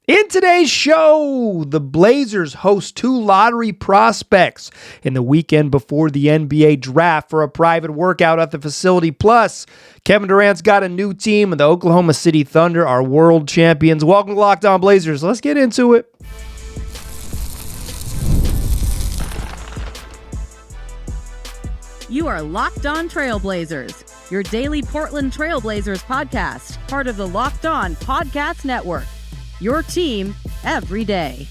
In today's show, the Blazers host 2 lottery prospects in the weekend before the NBA draft for a private workout at the facility. Plus, Kevin Durant's got a new team, and the Oklahoma City Thunder are world champions. Welcome to Locked On Blazers. Let's get into it. You are Locked On Trailblazers, your daily Portland Trailblazers podcast, part of the Locked On Podcast Network. Your team every day.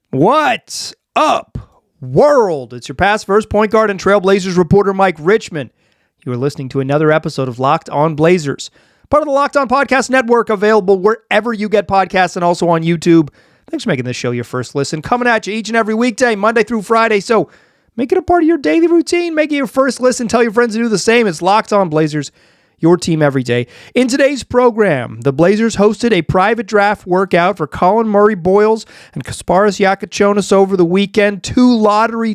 What's up, world? It's your past first point guard and Trailblazers reporter, Mike Richmond. You are listening to another episode of Locked On Blazers, part of the Locked On Podcast Network, available wherever you get podcasts and also on YouTube. Thanks for making this show your first listen. Coming at you each and every weekday, Monday through Friday. So make it a part of your daily routine. Make it your first listen. Tell your friends to do the same. It's Locked On Blazers, your team every day. In today's program, the Blazers hosted a private draft workout for Collin, Murray-Boyles, and Kasparas Jakucionis over the weekend. 2 lottery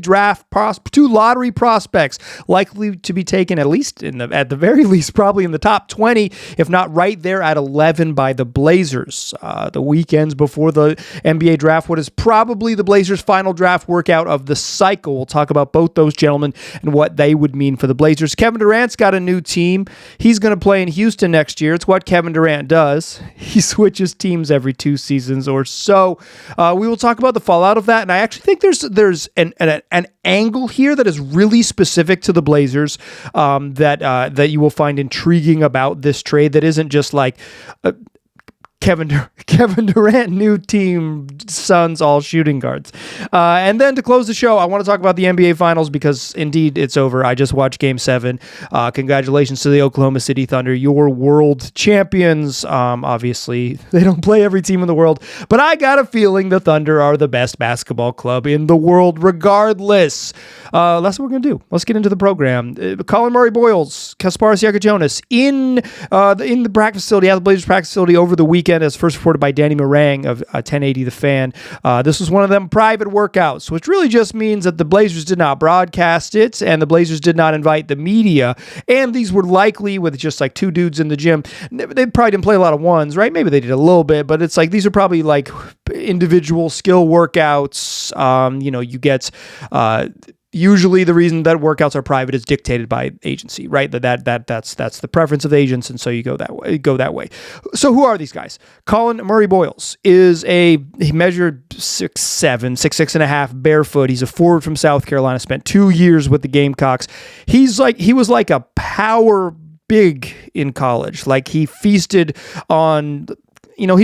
prospects likely to be taken at the very least, probably in the top 20, if not right there at 11 by the Blazers. The weekends before the NBA draft, what is probably the Blazers' final draft workout of the cycle. We'll talk about both those gentlemen and what they would mean for the Blazers. Kevin Durant's got a new team. He's going to play in Houston next year. It's what Kevin Durant does. He switches teams every 2 seasons or so. We will talk about the fallout of that, and I actually think there's an angle here that is really specific to the Blazers that you will find intriguing about this trade. That isn't just like Kevin Durant, new team, Suns, all shooting guards. And then to close the show, I want to talk about the NBA Finals because, indeed, it's over. I just watched Game 7. Congratulations to the Oklahoma City Thunder, your world champions. Obviously, they don't play every team in the world, but I got a feeling the Thunder are the best basketball club in the world regardless. That's what we're going to do. Let's get into the program. Collin, Murray-Boyles, Kasparas Jakucionis in the practice facility, at the Blazers practice facility over the weekend, as first reported by Danny Morang of 1080 The Fan. This was one of them private workouts, which really just means that the Blazers did not broadcast it, and the Blazers did not invite the media, and these were likely with just like 2 dudes in the gym. They probably didn't play a lot of ones, right? Maybe they did a little bit, but it's like these are probably like individual skill workouts. You get usually the reason that workouts are private is dictated by agency, right? That's the preference of the agents, and so you go that way. So who are these guys? Collin Murray-Boyles he measured 6'7", 6'6.5", barefoot. He's a forward from South Carolina, spent 2 years with the Gamecocks. He was like a power big in college. Like he feasted on, he had a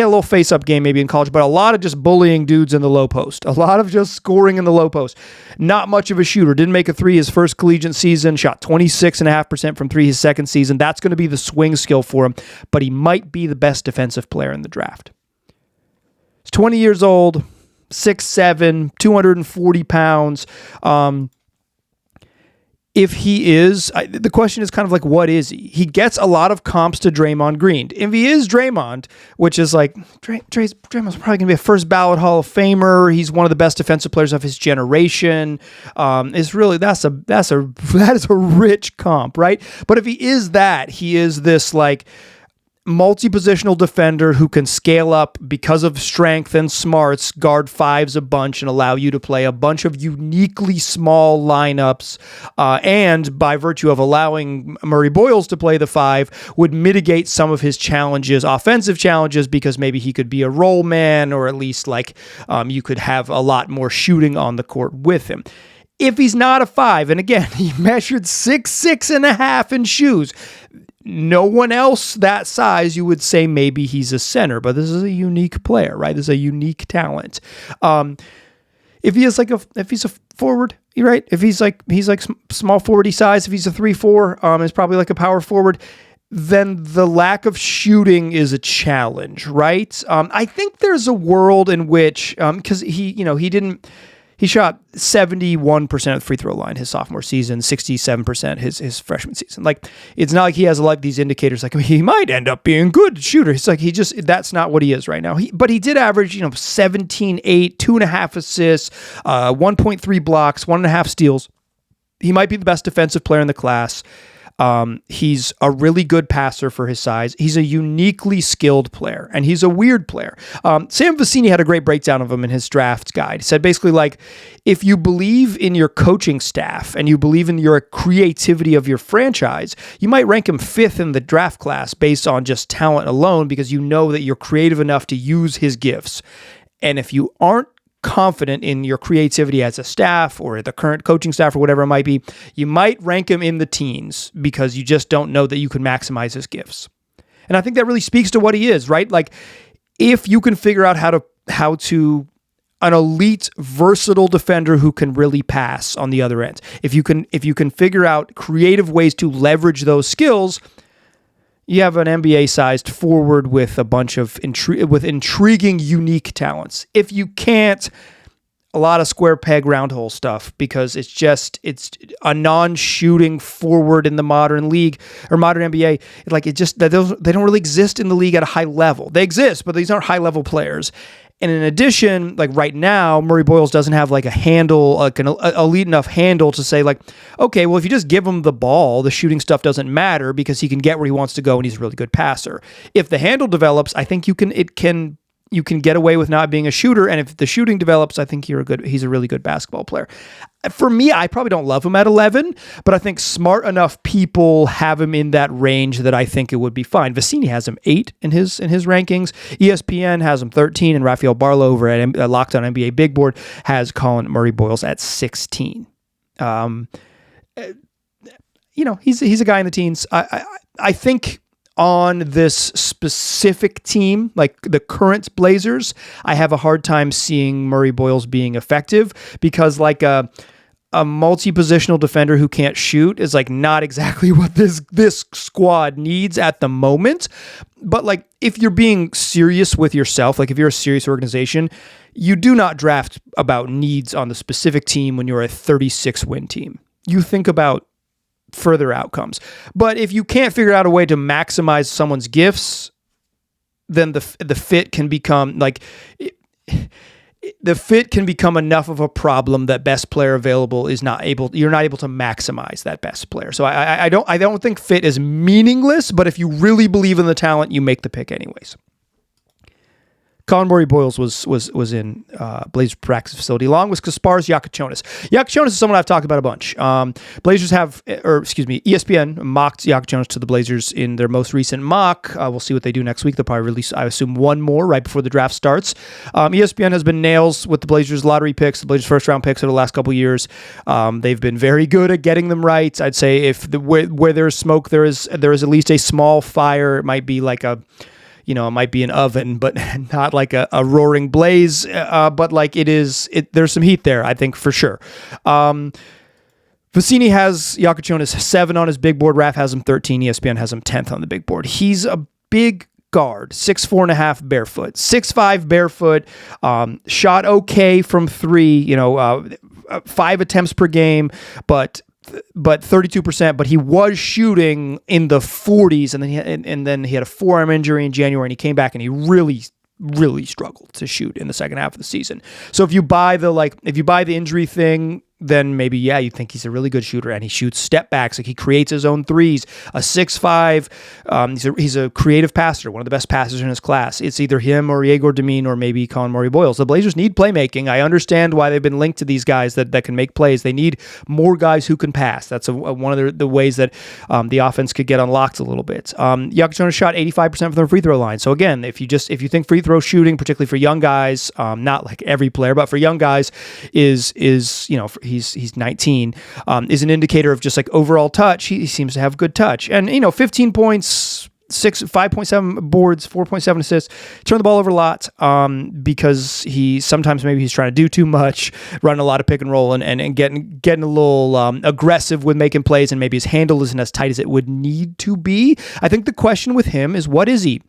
little face-up game maybe in college, but a lot of just bullying dudes in the low post. A lot of just scoring in the low post. Not much of a shooter. Didn't make a 3 his first collegiate season. Shot 26.5% from 3 his second season. That's going to be the swing skill for him, but he might be the best defensive player in the draft. He's 20 years old, 6'7", 240 pounds. If he is, the question is kind of like, what is he? He gets a lot of comps to Draymond Green. If he is Draymond, which is like, Draymond's probably going to be a first ballot Hall of Famer. He's one of the best defensive players of his generation. It's really, that is a rich comp, right? But if he is that, he is this like multi-positional defender who can scale up because of strength and smarts, guard fives a bunch and allow you to play a bunch of uniquely small lineups, and by virtue of allowing Murray-Boyles to play the 5 would mitigate some of his challenges, offensive challenges, because maybe he could be a roll man, or at least like you could have a lot more shooting on the court with him. If he's not a 5, and again, he measured 6'6.5" in shoes, no one else that size, you would say maybe he's a center, but this is a unique player, right? This is a unique talent. If he's a forward, right? If he's like small forward size, if he's a 3-4, is probably like a power forward, then the lack of shooting is a challenge, right? I think there's a world in which, because he shot 71% of the free throw line his sophomore season, 67% his freshman season. Like, it's not like he has like these indicators like he might end up being a good shooter. It's like that's not what he is right now. But he did average 17, 8, 2.5 assists, 1.3 blocks, 1.5 steals. He might be the best defensive player in the class. He's a really good passer for his size. He's a uniquely skilled player, and he's a weird player. Sam Vecini had a great breakdown of him in his draft guide. He said basically like, if you believe in your coaching staff and you believe in your creativity of your franchise, you might rank him 5th in the draft class based on just talent alone because you know that you're creative enough to use his gifts. And if you aren't confident in your creativity as a staff or the current coaching staff or whatever it might be, you might rank him in the teens because you just don't know that you can maximize his gifts. And I think that really speaks to what he is, right? Like, if you can figure out how to an elite, versatile defender who can really pass on the other end, if you can figure out creative ways to leverage those skills, you have an NBA-sized forward with a bunch of intriguing, unique talents. If you can't, a lot of square peg, round hole stuff because it's a non-shooting forward in the modern league or modern NBA. They don't really exist in the league at a high level. They exist, but these aren't high-level players. And in addition, like right now, Murray-Boyles doesn't have like a handle, like an elite enough handle to say like, okay, well, if you just give him the ball, the shooting stuff doesn't matter because he can get where he wants to go and he's a really good passer. If the handle develops, I think you can get away with not being a shooter. And if the shooting develops, I think he's a really good basketball player. For me, I probably don't love him at 11, but I think smart enough people have him in that range that I think it would be fine. Vecini has him 8 in his rankings. ESPN has him 13, and Rafael Barlow over at Locked On NBA Big Board has Collin Murray-Boyles at 16. He's a guy in the teens. I think on this specific team, like the current Blazers, I have a hard time seeing Murray-Boyles being effective because like a multi-positional defender who can't shoot is like not exactly what this squad needs at the moment. But like if you're being serious with yourself, like if you're a serious organization, you do not draft about needs on the specific team when you're a 36-win team. You think about further outcomes. But if you can't figure out a way to maximize someone's gifts, then the fit can become like enough of a problem that best player available you're not able to maximize that best player. So I don't think fit is meaningless, but if you really believe in the talent, you make the pick anyways. Collin Murray-Boyles was in Blazers practice facility along with Kasparas Jakucionis. Jakucionis is someone I've talked about a bunch. ESPN mocked Jakucionis to the Blazers in their most recent mock. We'll see what they do next week. They'll probably release, I assume, one more right before the draft starts. ESPN has been nails with the Blazers lottery picks, the Blazers first-round picks over the last couple of years. They've been very good at getting them right. I'd say if where there's smoke, there is at least a small fire. It might be like it might be an oven, but not like a roaring blaze. But like there's some heat there, I think, for sure. Vecini has Jakucionis 7 on his big board. Raf has him 13. ESPN has him 10th on the big board. He's a big guard, 6'4.5" barefoot, 6'5" barefoot, shot okay from 3, 5 attempts per game, but 32%, but he was shooting in the 40s, and then he had a forearm injury in January, and he came back and he really struggled to shoot in the second half of the season. So if you buy the injury thing, then maybe, you think he's a really good shooter, and he shoots step backs, like he creates his own threes, a 6'5", he's a creative passer, one of the best passers in his class. It's either him or Yegor Demin or maybe Collin Murray-Boyles. The Blazers need playmaking. I understand why they've been linked to these guys that can make plays. They need more guys who can pass. That's one of the ways that the offense could get unlocked a little bit. Jakucionis shot 85% from the free throw line. So again, if you think free throw shooting, particularly for young guys, not like every player, but for young guys, is he's 19, is an indicator of just like overall touch. He seems to have good touch. And, 15 points, 5.7 boards, 4.7 assists, turn the ball over a lot because sometimes maybe he's trying to do too much, running a lot of pick and roll and getting a little aggressive with making plays, and maybe his handle isn't as tight as it would need to be. I think the question with him is, what is he?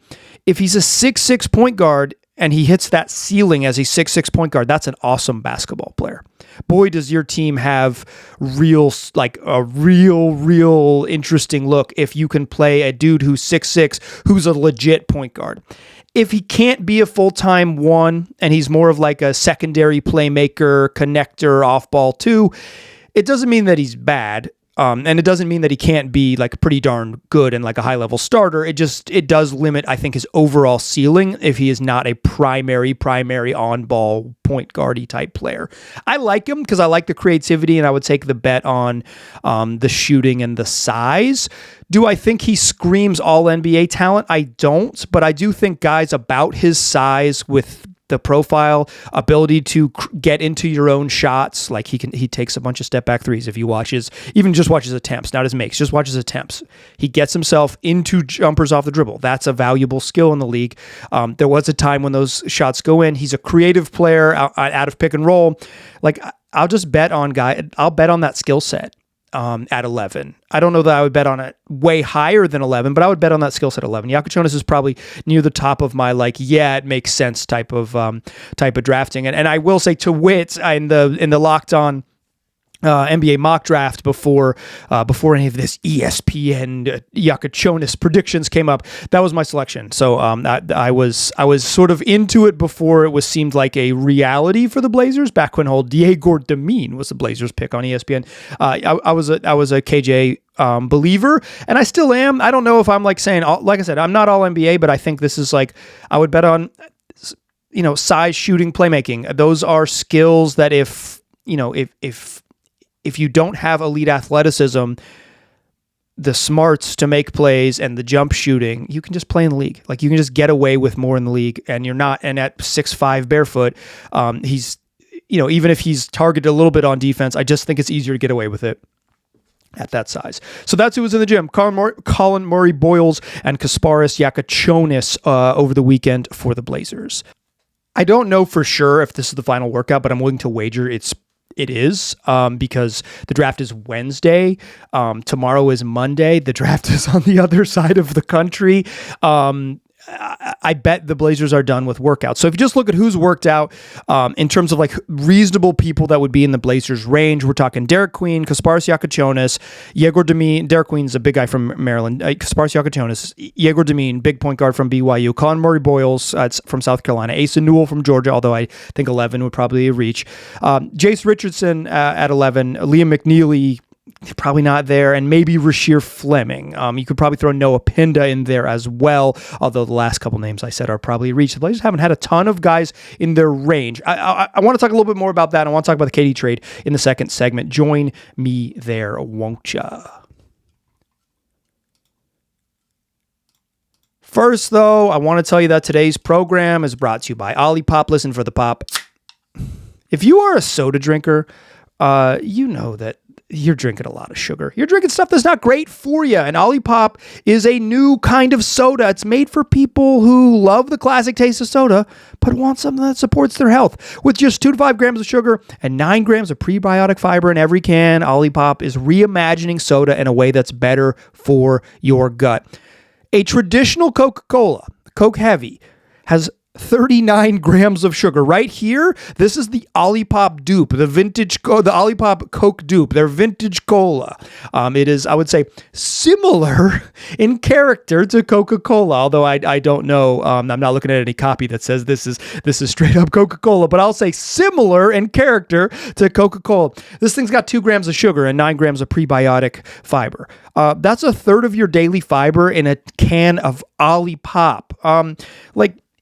If he's a 6'6" point guard and he hits that ceiling as a 6'6" point guard, that's an awesome basketball player. Boy, does your team have a real interesting look if you can play a dude who's 6'6", who's a legit point guard. If he can't be a full-time 1 and he's more of like a secondary playmaker, connector, off-ball 2, it doesn't mean that he's bad. And it doesn't mean that he can't be like pretty darn good and like a high level starter. It does limit, I think, his overall ceiling if he is not a primary on ball point guardy type player. I like him because I like the creativity, and I would take the bet on the shooting and the size. Do I think he screams all NBA talent? I don't, but I do think guys about his size with the profile, ability to get into your own shots, like he takes a bunch of step back threes. If you watch his attempts, not his makes, just watch his attempts. He gets himself into jumpers off the dribble. That's a valuable skill in the league. There was a time when those shots go in. He's a creative player out of pick and roll. Like, I'll bet on that skill set. At 11. I don't know that I would bet on it way higher than 11, but I would bet on that skill set 11. Jakucionis is probably near the top of my it makes sense type of drafting. And I will say, to wit, in the Locked On NBA mock draft before any of this ESPN Jakucionis predictions came up, that was my selection. So I was sort of into it before it seemed like a reality for the Blazers, back when old Diego Demin was the Blazers pick on ESPN. I was a KJ believer, and I still am. I don't know if I'm like saying, like I said, I'm not all NBA, but I think this is like, I would bet on, size, shooting, playmaking. Those are skills that if you don't have elite athleticism, the smarts to make plays and the jump shooting, you can just play in the league. Like, you can just get away with more in the league, and you're not. And at 6'5" barefoot, he's, even if he's targeted a little bit on defense, I just think it's easier to get away with it at that size. So that's who was in the gym. Collin, Murray-Boyles, and Kasparas, Jakucionis over the weekend for the Blazers. I don't know for sure if this is the final workout, but I'm willing to wager it is, because the draft is Wednesday. Tomorrow is Monday. The draft is on the other side of the country. I bet the Blazers are done with workouts. So if you just look at who's worked out in terms of like reasonable people that would be in the Blazers range, we're talking Derek Queen, Kasparas, Jakucionis, Diego Demin. Derek Queen's a big guy from Maryland. Kasparas, Jakucionis, Diego Demin, big point guard from BYU, Collin Murray-Boyles from South Carolina, Asa Newell from Georgia, although I think 11 would probably reach. Jace Richardson at 11, Liam McNeely, probably not there, and maybe Rasheer Fleming. You could probably throw Noah Pinda in there as well, although the last couple names I said are probably reached. The Blazers haven't had a ton of guys in their range. I want to talk a little bit more about that. I want to talk about the KD trade in the second segment. Join me there, won't ya? First, though, I want to tell you that today's program is brought to you by OLIPOP. Listen for the pop. If you are a soda drinker, you know that you're drinking a lot of sugar. You're drinking stuff that's not great for you. And OLIPOP is a new kind of soda. It's made for people who love the classic taste of soda, but want something that supports their health. With just 2 to 5 grams of sugar and 9 grams of prebiotic fiber in every can, OLIPOP is reimagining soda in a way that's better for your gut. A traditional Coca-Cola, Coke Heavy, has 39 grams of sugar. Right here, this is the OLIPOP dupe, the OLIPOP Coke dupe, their vintage cola. It is, I would say, similar in character to Coca-Cola, although I don't know. I'm not looking at any copy that says this is straight up Coca-Cola, but I'll say similar in character to Coca-Cola. This thing's got 2 grams of sugar and 9 grams of prebiotic fiber. That's a third of your daily fiber in a can of OLIPOP.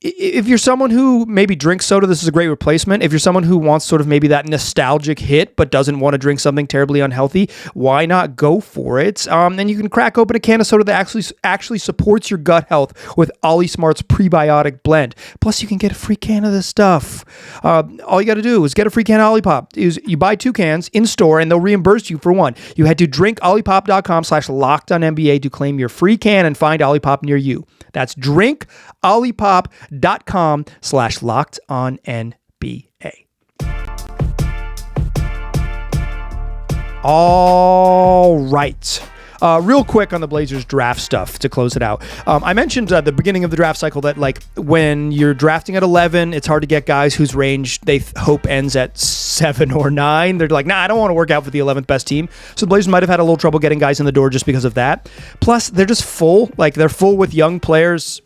If you're someone who maybe drinks soda, this is a great replacement. If you're someone who wants sort of maybe that nostalgic hit but doesn't want to drink something terribly unhealthy, why not go for it? And you can crack open a can of soda that actually supports your gut health with OliSmart's prebiotic blend. Plus, you can get a free can of this stuff. All you got to do is get a free can of OLIPOP. You buy 2 cans in store and they'll reimburse you for 1. You head to drinkolipop.com/LockedOnNBA to claim your free can and find OLIPOP near you. That's drinkolipop.com/LockedOnNBA. All right. Real quick on the Blazers draft stuff to close it out. I mentioned at the beginning of the draft cycle that when you're drafting at 11, it's hard to get guys whose range they hope ends at 7 or 9. They're like, nah, I don't want to work out for the 11th best team. So the Blazers might have had a little trouble getting guys in the door just because of that. Plus, they're just full. They're full with young players.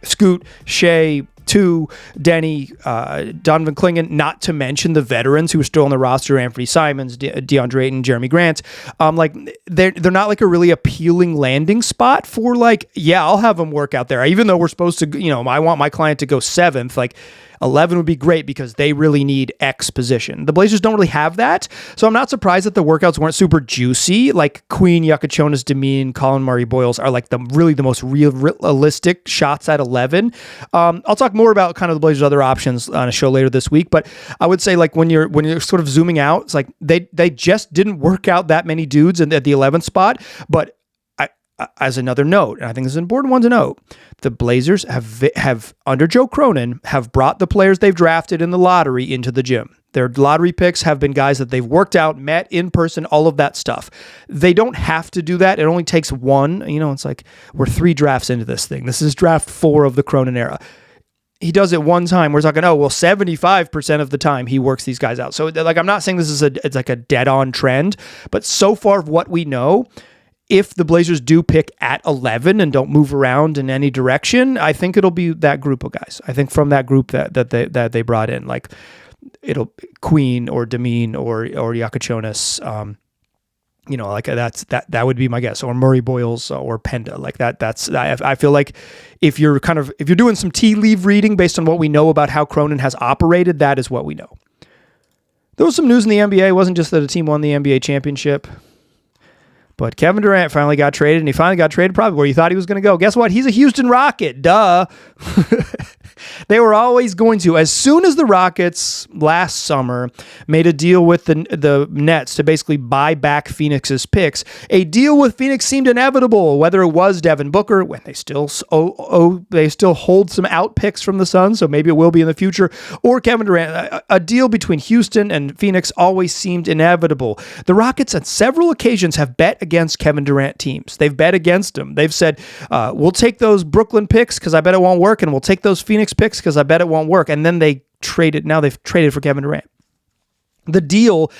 Scoot, Shea, 2, Denny, Donovan Clingan, not to mention the veterans who are still on the roster, Anthony Simons, DeAndre Ayton, Jeremy Grant. Like they're not like a really appealing landing spot for like, yeah, I'll have them work out there. Even though we're supposed to, I want my client to go 7th, like 11 would be great because they really need X position. The Blazers don't really have that, so I'm not surprised that the workouts weren't super juicy. Like Queen, Jakucionis, Demeen, Collin, Murray-Boyles are like the most realistic shots at 11. I'll talk more about kind of the Blazers' other options on a show later this week, but I would say like when you're sort of zooming out, it's like they just didn't work out that many dudes at the 11th spot, but as another note, and I think this is an important one to note, the Blazers have under Joe Cronin have brought the players they've drafted in the lottery into the gym. Their lottery picks have been guys that they've worked out, met in person, all of that stuff. They don't have to do that. It only takes one. It's like we're 3 drafts into this thing. This is draft 4 of the Cronin era. He does it one time. We're talking, 75% of the time he works these guys out. So like, I'm not saying this is it's like a dead on trend, but so far what we know, if the Blazers do pick at 11 and don't move around in any direction, I think it'll be that group of guys. I think from that group that they brought in, like it'll Queen or Demeen or Jakucionis, like that would be my guess, or Murray-Boyles or Penda, like that. I feel like if you're doing some tea leaf reading based on what we know about how Cronin has operated, that is what we know. There was some news in the NBA. It wasn't just that a team won the NBA championship. But Kevin Durant finally got traded, and he finally got traded probably where you thought he was going to go. Guess what? He's a Houston Rocket. Duh. They were always going to. As soon as the Rockets last summer made a deal with the Nets to basically buy back Phoenix's picks, a deal with Phoenix seemed inevitable, whether it was Devin Booker, when they still hold some out picks from the Suns, so maybe it will be in the future, or Kevin Durant. A deal between Houston and Phoenix always seemed inevitable. The Rockets on several occasions have bet against Kevin Durant teams. They've bet against them. They've said, we'll take those Brooklyn picks because I bet it won't work, and we'll take those Phoenix picks because I bet it won't work. And then they've traded for Kevin Durant. The deal,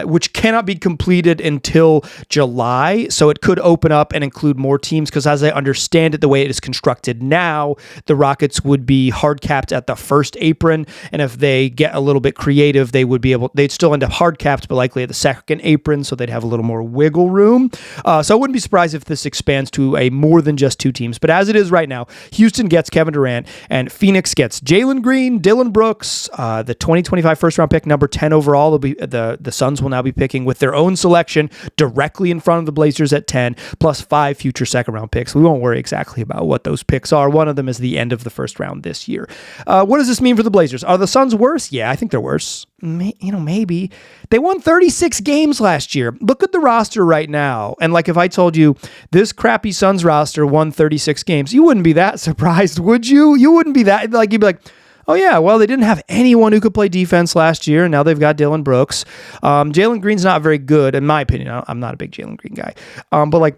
which cannot be completed until July, so it could open up and include more teams, because as I understand it, the way it is constructed now, the Rockets would be hard capped at the first apron, and if they get a little bit creative, they'd still end up hard capped, but likely at the second apron, so they'd have a little more wiggle room. So I wouldn't be surprised if this expands to a more than just 2 teams, but as it is right now, Houston gets Kevin Durant, and Phoenix gets Jalen Green, Dillon Brooks, the 2025 first round pick, number 10 overall. The Suns will now be picking with their own selection directly in front of the Blazers at 10, plus 5 future second round picks. We won't worry exactly about what those picks are. One of them is the end of the first round this year. What does this mean for the Blazers? Are the Suns worse? Yeah, I think they're worse. Maybe. They won 36 games last year. Look at the roster right now. And like if I told you this crappy Suns roster won 36 games, you wouldn't be that surprised, would you? You wouldn't be that, like, you'd be like, oh yeah, well, they didn't have anyone who could play defense last year, and now they've got Dillon Brooks. Jalen Green's not very good, in my opinion. I'm not a big Jalen Green guy, but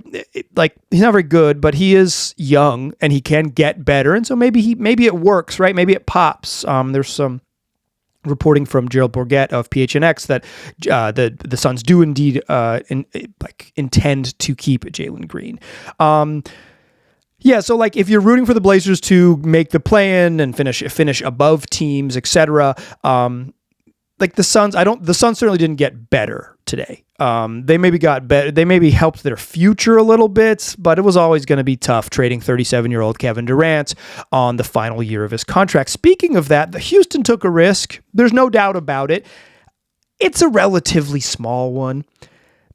he's not very good, but he is young and he can get better, and so maybe it works, right? Maybe it pops. There's some reporting from Gerald Bourget of PHNX that the Suns do indeed intend to keep Jalen Green. Yeah, so like if you're rooting for the Blazers to make the play-in and finish above teams, etc., like the Suns certainly didn't get better today. They maybe got better. They maybe helped their future a little bit, but it was always going to be tough trading 37-year-old Kevin Durant on the final year of his contract. Speaking of that, the Houston took a risk. There's no doubt about it. It's a relatively small one.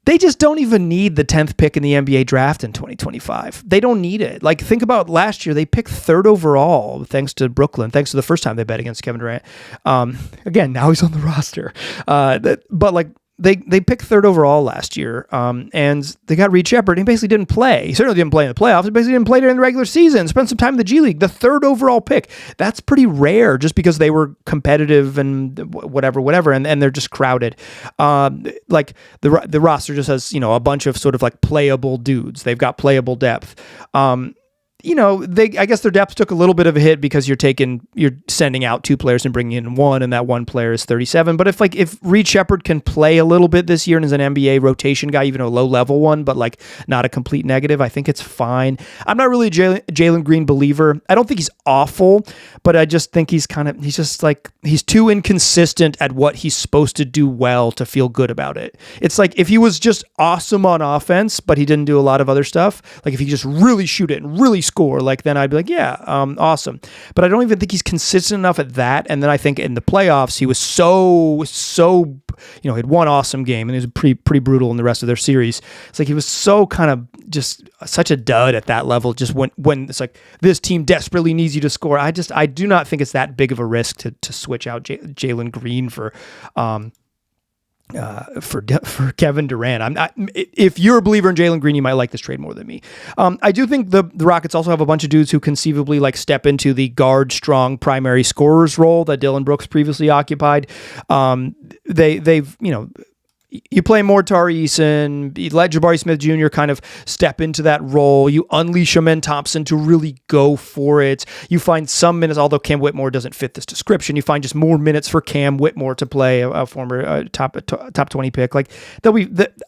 They just don't even need the 10th pick in the NBA draft in 2025. They don't need it. Like, think about last year. They picked 3rd overall thanks to Brooklyn, thanks to the first time they bet against Kevin Durant. Again, now he's on the roster. But like, they picked 3rd overall last year, and they got Reed Shepherd. He basically didn't play. He certainly didn't play in the playoffs. He basically didn't play during the regular season. Spent some time in the G League. The 3rd overall pick. That's pretty rare, just because they were competitive and whatever, and they're just crowded. Like the roster just has a bunch of sort of like playable dudes. They've got playable depth. I guess their depth took a little bit of a hit because you're sending out 2 players and bringing in 1, and that 1 player is 37. But if Reed Shepherd can play a little bit this year and is an NBA rotation guy, even a low level one, but like not a complete negative, I think it's fine. I'm not really a Jalen Green believer. I don't think he's awful, but I just think he's too inconsistent at what he's supposed to do well to feel good about it. It's like if he was just awesome on offense, but he didn't do a lot of other stuff, like if he just really shoot it and really score, like then I'd be like, yeah, awesome. But I don't even think he's consistent enough at that. And then I think in the playoffs, he was so he had one awesome game and he was pretty brutal in the rest of their series. It's like he was so kind of just such a dud at that level. Just when it's like this team desperately needs you to score, I do not think it's that big of a risk to switch out Jalen Green for Kevin Durant. If you're a believer in Jalen Green, you might like this trade more than me. I do think the Rockets also have a bunch of dudes who conceivably like step into the guard strong primary scorers role that Dillon Brooks previously occupied. You play more Tari Eason, you let Jabari Smith Jr. kind of step into that role. You unleash Amen Thompson to really go for it. You find some minutes, although Cam Whitmore doesn't fit this description, you find just more minutes for Cam Whitmore to play, a former top 20 pick. Like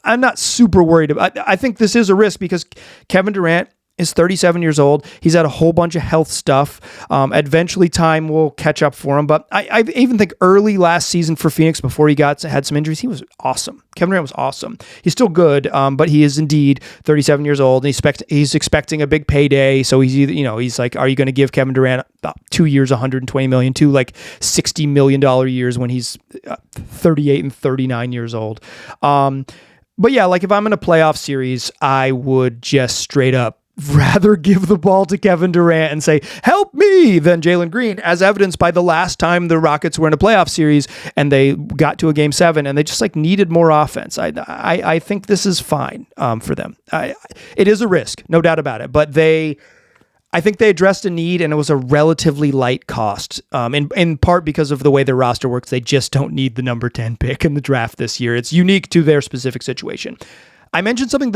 I'm not super worried about. I think this is a risk because Kevin Durant is 37 years old. He's had a whole bunch of health stuff. Eventually time will catch up for him. But I even think early last season for Phoenix, before he had some injuries, he was awesome. Kevin Durant was awesome. He's still good, but he is indeed 37 years old. And he's expecting a big payday. So he's either, he's like, are you going to give Kevin Durant about 2 years, $120 million, 2 like $60 million years when he's 38 and 39 years old? But yeah, like if I'm in a playoff series, I would just straight up rather give the ball to Kevin Durant and say, help me, than Jalen Green, as evidenced by the last time the Rockets were in a playoff series and they got to a game 7 and they just like needed more offense. I think this is fine for them. It is a risk, no doubt about it, but I think they addressed a need and it was a relatively light cost. In part because of the way their roster works, they just don't need the number 10 pick in the draft this year. It's unique to their specific situation. I mentioned something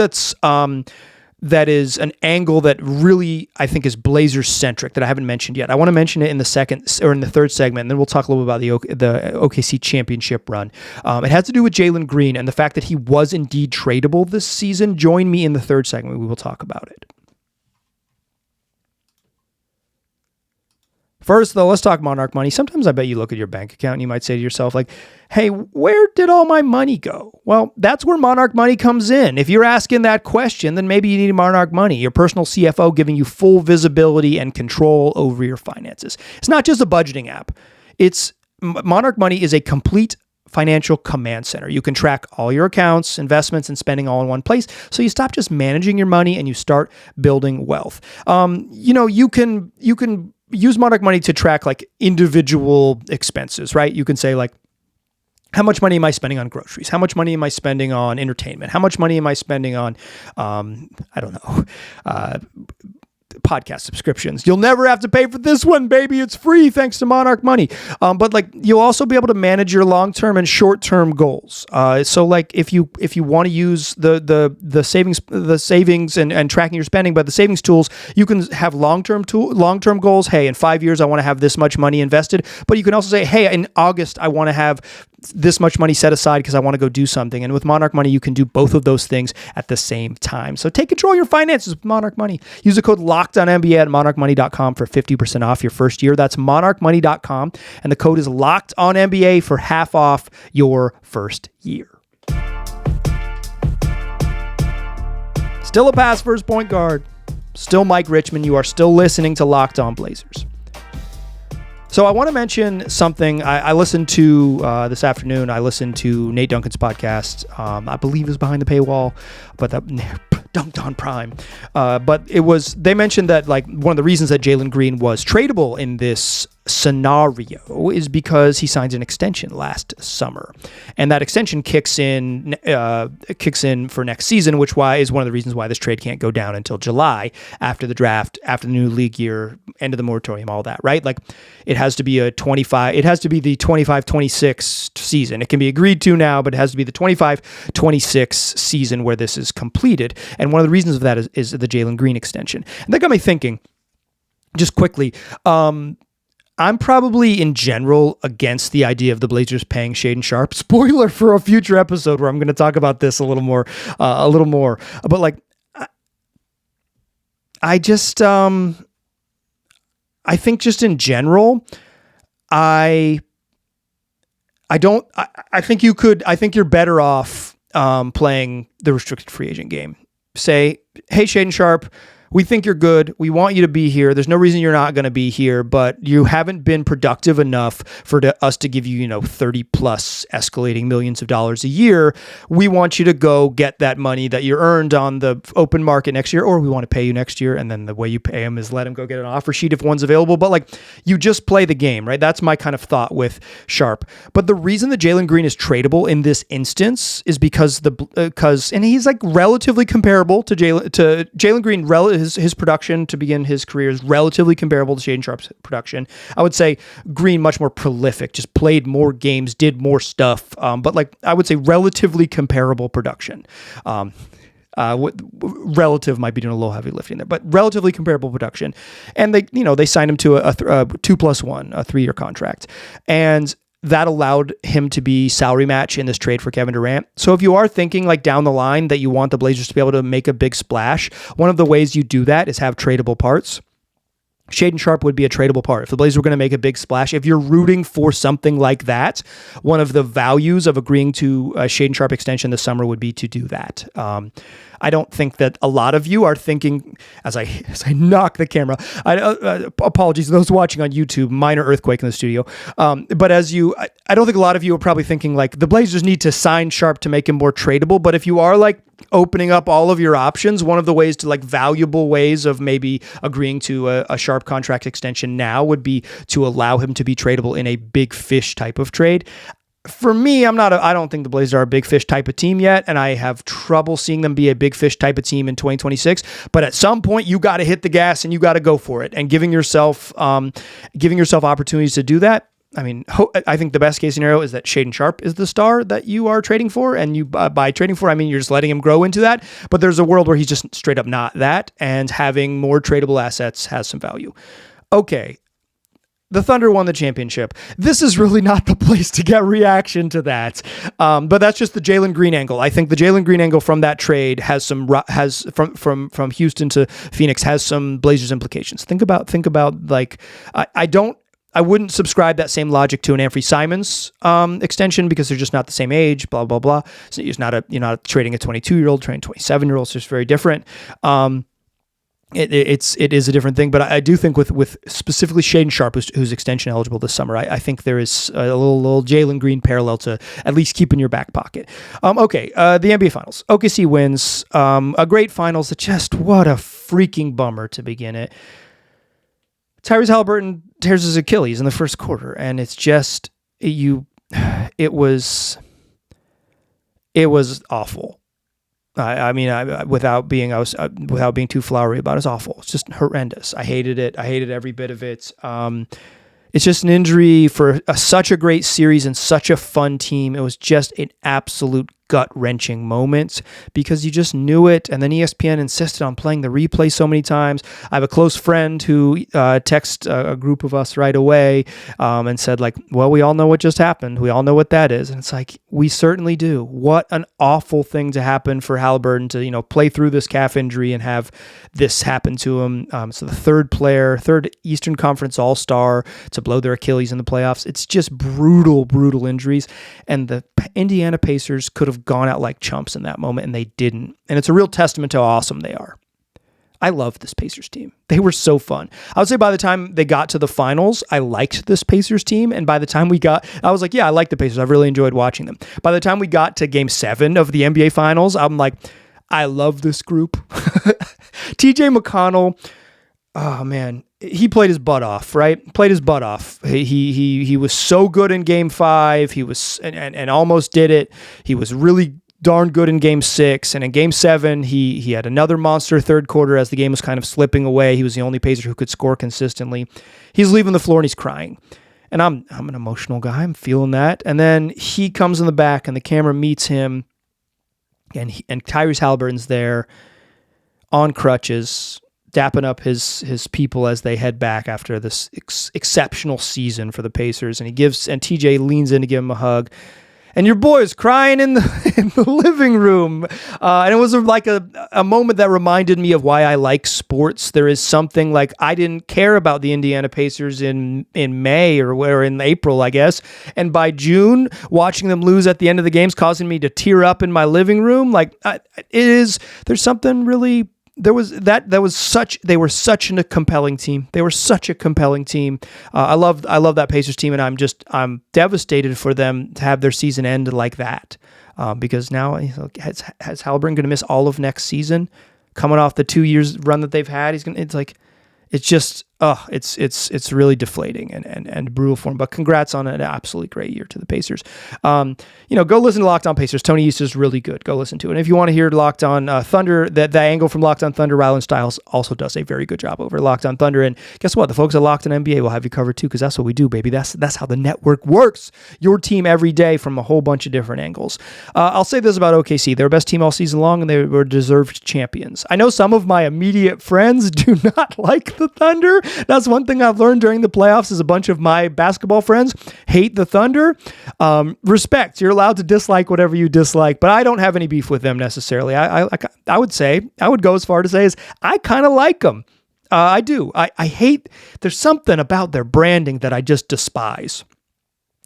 that is an angle that really, I think, is Blazers centric that I haven't mentioned yet. I want to mention it in the third segment, and then we'll talk a little bit about the OKC championship run. It has to do with Jalen Green and the fact that he was indeed tradable this season. Join me in the third segment. We will talk about it. First, though, let's talk Monarch Money. Sometimes I bet you look at your bank account and you might say to yourself, like, hey, where did all my money go? Well, that's where Monarch Money comes in. If you're asking that question, then maybe you need Monarch Money, your personal CFO giving you full visibility and control over your finances. It's not just a budgeting app. Monarch Money is a complete financial command center. You can track all your accounts, investments, and spending all in one place. So you stop just managing your money and you start building wealth. You can use Monarch Money to track like individual expenses, right? You can say like, how much money am I spending on groceries? How much money am I spending on entertainment? How much money am I spending on, podcast subscriptions? You'll never have to pay for this one, baby. It's free thanks to Monarch Money. But like you'll also be able to manage your long-term and short-term goals. So like if you want to use the savings and tracking your spending, but the savings tools, you can have long-term goals. Hey, in 5 years I want to have this much money invested. But you can also say, hey, in August I want to have this much money set aside because I want to go do something. And with Monarch Money, you can do both of those things at the same time. So take control of your finances with Monarch Money. Use the code LOCKEDONNBA at monarchmoney.com for 50% off your first year. That's monarchmoney.com. And the code is LOCKEDONNBA for half off your first year. Still a pass first point guard. Still Mike Richmond. You are still listening to Locked On Blazers. So I want to mention something I listened to this afternoon. I listened to Nate Duncan's podcast. I believe it was behind the paywall, but that Dunked on Prime. But they mentioned that like one of the reasons that Jalen Green was tradable in this scenario is because he signs an extension last summer, and that extension kicks in for next season, which is one of the reasons why this trade can't go down until July, after the draft, after the new league year, end of the moratorium, all that, right? Like, it has to be the 25-26 season. It can be agreed to now, but it has to be the 25-26 season where this is completed. And one of the reasons of that is the Jalen Green extension. And that got me thinking, just quickly, I'm probably in general against the idea of the Blazers paying Shaedon Sharpe. Spoiler for a future episode where I'm going to talk about this a little more. But like, I think just in general, I think you're better off playing the restricted free agent game. Say, hey, Shaedon Sharpe, we think you're good. We want you to be here. There's no reason you're not going to be here, but you haven't been productive enough for us to give you, 30 plus escalating millions of dollars a year. We want you to go get that money that you earned on the open market next year, or we want to pay you next year. And then the way you pay him is let him go get an offer sheet if one's available. But like, you just play the game, right? That's my kind of thought with Sharpe. But the reason that Jalen Green is tradable in this instance is because and he's like relatively comparable to Jalen Green. His production to begin his career is relatively comparable to Shaedon Sharpe's production. I would say Green much more prolific, just played more games, did more stuff. But like, I would say relatively comparable production. Relative might be doing a little heavy lifting there, but relatively comparable production. And they signed him to a 2+1, a 3-year contract. And that allowed him to be salary match in this trade for Kevin Durant. So if you are thinking like down the line that you want the Blazers to be able to make a big splash, one of the ways you do that is have tradable parts. Shaedon Sharpe would be a tradable part. If the Blazers were going to make a big splash, if you're rooting for something like that, one of the values of agreeing to a Shaedon Sharpe extension this summer would be to do that. I don't think that a lot of you are thinking, as I knock the camera, apologies to those watching on YouTube, minor earthquake in the studio. But I don't think a lot of you are probably thinking like the Blazers need to sign Sharpe to make him more tradable. But if you are like opening up all of your options, one of the ways to like valuable ways of maybe agreeing to a Sharpe contract extension now would be to allow him to be tradable in a big fish type of trade. For me, I don't think the Blazers are a big fish type of team yet, and I have trouble seeing them be a big fish type of team in 2026. But at some point, you got to hit the gas and you got to go for it. And giving yourself opportunities to do that. I mean, I think the best case scenario is that Shaedon Sharpe is the star that you are trading for, and you by trading for, I mean you're just letting him grow into that. But there's a world where he's just straight up not that, and having more tradable assets has some value. Okay. The Thunder won the championship. This is really not the place to get reaction to that. But that's just the Jalen Green angle. I think the Jalen Green angle from that trade has from Houston to Phoenix has some Blazers implications. Think about like, I wouldn't subscribe that same logic to an Anthony Simons extension because they're just not the same age, blah, blah, blah. So you're not trading a 22-year-old, trading 27-year-olds. It's just very different. It is a different thing, but I do think with specifically Shaedon Sharpe, who's extension eligible this summer, I think there is a little Jalen Green parallel to at least keep in your back pocket. The NBA Finals. OKC wins. A great finals. What a freaking bummer to begin it. Tyrese Haliburton tears his Achilles in the first quarter, and it's just it was awful. Without being too flowery about it, it's awful. It's just horrendous. I hated it. I hated every bit of it. It's just an injury for such a great series and such a fun team. It was just an absolute gut-wrenching moment because you just knew it, and then ESPN insisted on playing the replay so many times. I have a close friend who texted a group of us right away and said, like, well, we all know what just happened. We all know what that is. And it's like, we certainly do. What an awful thing to happen for Haliburton to, play through this calf injury and have this happen to him. So the third Eastern Conference All-Star to blow their Achilles in the playoffs. It's just brutal injuries. And the Indiana Pacers could have gone out like chumps in that moment, and they didn't. And it's a real testament to how awesome they are. I love this Pacers team. They were so fun. I would say by the time they got to the finals, I liked this Pacers team. And by the time I was like, yeah, I like the Pacers. I've really enjoyed watching them. By the time we got to game 7 of the NBA Finals, I'm like, I love this group. TJ McConnell, oh man, he played his butt off, right? Played his butt off. He was so good in Game 5. He was and almost did it. He was really darn good in Game 6, and in Game 7, he had another monster third quarter as the game was kind of slipping away. He was the only Pacer who could score consistently. He's leaving the floor and he's crying. And I'm an emotional guy. I'm feeling that. And then he comes in the back and the camera meets him, and Tyrese Halliburton's there on crutches, dapping up his people as they head back after this exceptional season for the Pacers. And TJ leans in to give him a hug. And your boy is crying in the living room. And it was like a moment that reminded me of why I like sports. There is something like I didn't care about the Indiana Pacers in May or in April, I guess. And by June, watching them lose at the end of the games causing me to tear up in my living room. There's something really... They were such a compelling team. They were such a compelling team. I love that Pacers team, and I'm devastated for them to have their season end like that. Because now has Halliburton going to miss all of next season, coming off the 2 years run that they've had? It's really deflating and brutal for him. But congrats on an absolutely great year to the Pacers. Go listen to Locked On Pacers. Tony East is really good. Go listen to it. And if you want to hear Locked On Thunder, that angle from Locked On Thunder, Rylan Stiles also does a very good job over Locked On Thunder. And guess what? The folks at Locked On NBA will have you covered too, because that's what we do, baby. That's how the network works. Your team every day from a whole bunch of different angles. I'll say this about OKC. They're best team all season long, and they were deserved champions. I know some of my immediate friends do not like the Thunder. That's one thing I've learned during the playoffs is a bunch of my basketball friends hate the Thunder. Respect. You're allowed to dislike whatever you dislike, but I don't have any beef with them necessarily. I would go as far to say is I kind of like them. I do. I hate, there's something about their branding that I just despise.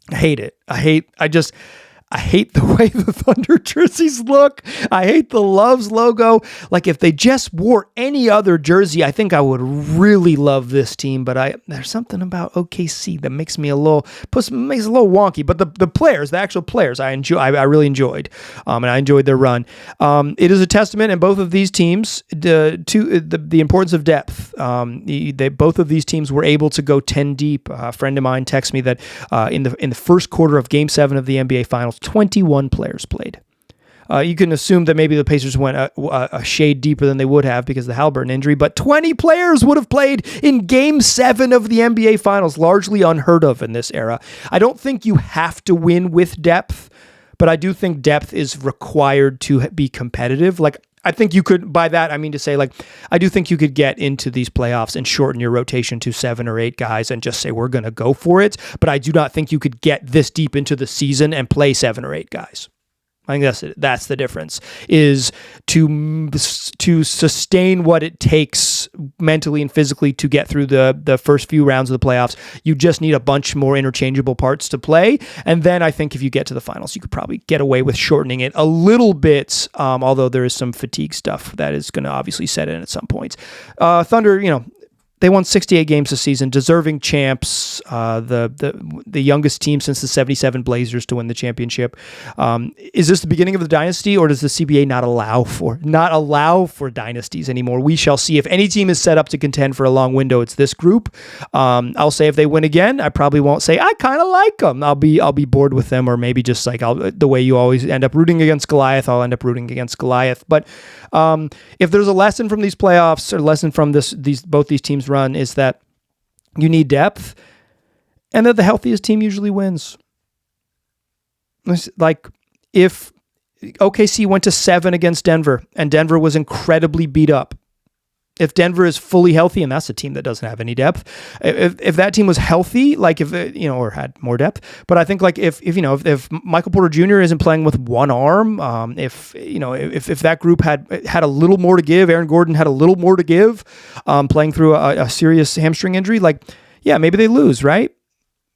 I hate it. I hate the way the Thunder jerseys look. I hate the Loves logo. Like if they just wore any other jersey, I think I would really love this team. But there's something about OKC that makes me makes it a little wonky. But the players, the actual players, I really enjoyed, and I enjoyed their run. It is a testament in both of these teams to the importance of depth. Both of these teams were able to go 10 deep. A friend of mine texted me that in the first quarter of Game 7 of the NBA Finals, 21 players played. You can assume that maybe the Pacers went a shade deeper than they would have because of the Halliburton injury, but 20 players would have played in Game 7 of the NBA Finals, largely unheard of in this era. I don't think you have to win with depth, but I do think depth is required to be competitive. I think you could, by that, I mean to say, I do think you could get into these playoffs and shorten your rotation to 7 or 8 guys and just say, we're going to go for it. But I do not think you could get this deep into the season and play 7 or 8 guys. I think that's the difference, is to sustain what it takes mentally and physically to get through the first few rounds of the playoffs. You just need a bunch more interchangeable parts to play. And then I think if you get to the finals, you could probably get away with shortening it a little bit, although there is some fatigue stuff that is going to obviously set in at some point. Thunder, they won 68 games this season, deserving champs, the youngest team since the 77 Blazers to win the championship. Is this the beginning of the dynasty, or does the CBA not allow for dynasties anymore? We shall see. If any team is set up to contend for a long window, it's this group. I'll say if they win again, I probably won't say I kind of like them. I'll be bored with them, or maybe just the way you always end up rooting against Goliath, I'll end up rooting against Goliath. But if there's a lesson from these playoffs, or lesson from both these teams run, is that you need depth, and that the healthiest team usually wins. Like if OKC went to 7 against Denver and Denver was incredibly beat up, if Denver is fully healthy, and that's a team that doesn't have any depth, if that team was healthy, or had more depth, but I think if Michael Porter Jr. isn't playing with one arm, if that group had a little more to give, Aaron Gordon had a little more to give, playing through a serious hamstring injury, maybe they lose, right?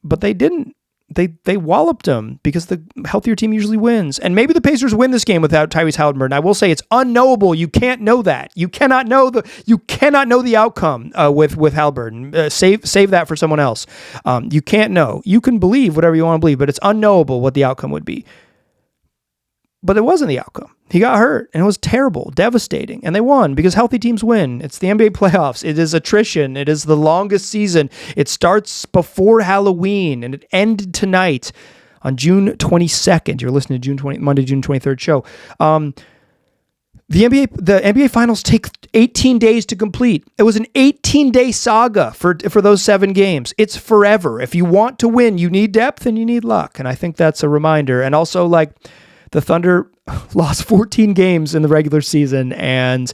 But they didn't. They walloped them because the healthier team usually wins. And maybe the Pacers win this game without Tyrese Halliburton. I will say it's unknowable. You can't know that. You cannot know the outcome with Halliburton. Save that for someone else. You can't know. You can believe whatever you want to believe, but it's unknowable what the outcome would be. But it wasn't the outcome. He got hurt, and it was terrible, devastating. And they won because healthy teams win. It's the NBA playoffs. It is attrition. It is the longest season. It starts before Halloween, and it ended tonight on June 22nd. You're listening to Monday, June 23rd show. The NBA Finals take 18 days to complete. It was an 18-day saga for those 7 games. It's forever. If you want to win, you need depth and you need luck. And I think that's a reminder. And also, like, the Thunder lost 14 games in the regular season and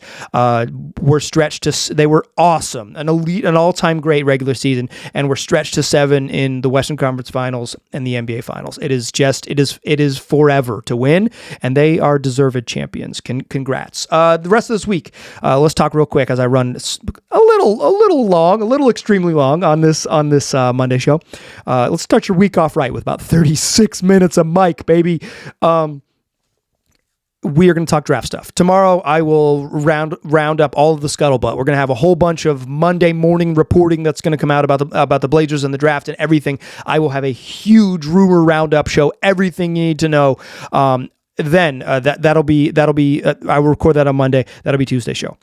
were stretched to. They were awesome, an all-time great regular season, and were stretched to 7 in the Western Conference Finals and the NBA Finals. It is forever to win, and they are deserved champions. Congrats. The rest of this week, let's talk real quick as I run a little extremely long on this Monday show. Let's start your week off right with about 36 minutes of Mike, baby. We are going to talk draft stuff. Tomorrow, I will round up all of the scuttlebutt. We're going to have a whole bunch of Monday morning reporting that's going to come out about the Blazers and the draft and everything. I will have a huge rumor roundup show, everything you need to know. That'll be. I will record that on Monday. That'll be Tuesday show.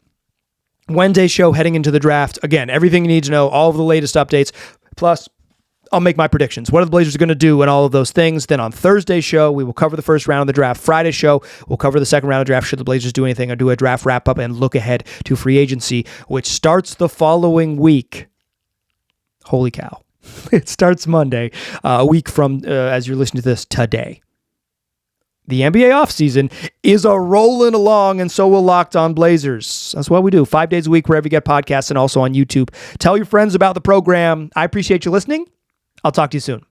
Wednesday show heading into the draft. Again, everything you need to know, all of the latest updates. Plus, I'll make my predictions. What are the Blazers going to do and all of those things? Then on Thursday's show, we will cover the first round of the draft. Friday's show, we'll cover the second round of the draft should the Blazers do anything or do a draft wrap-up and look ahead to free agency, which starts the following week. Holy cow. It starts Monday, a week from, as you're listening to this, today. The NBA offseason is a rolling along, and so will Locked On Blazers. That's what we do, 5 days a week, wherever you get podcasts and also on YouTube. Tell your friends about the program. I appreciate you listening. I'll talk to you soon.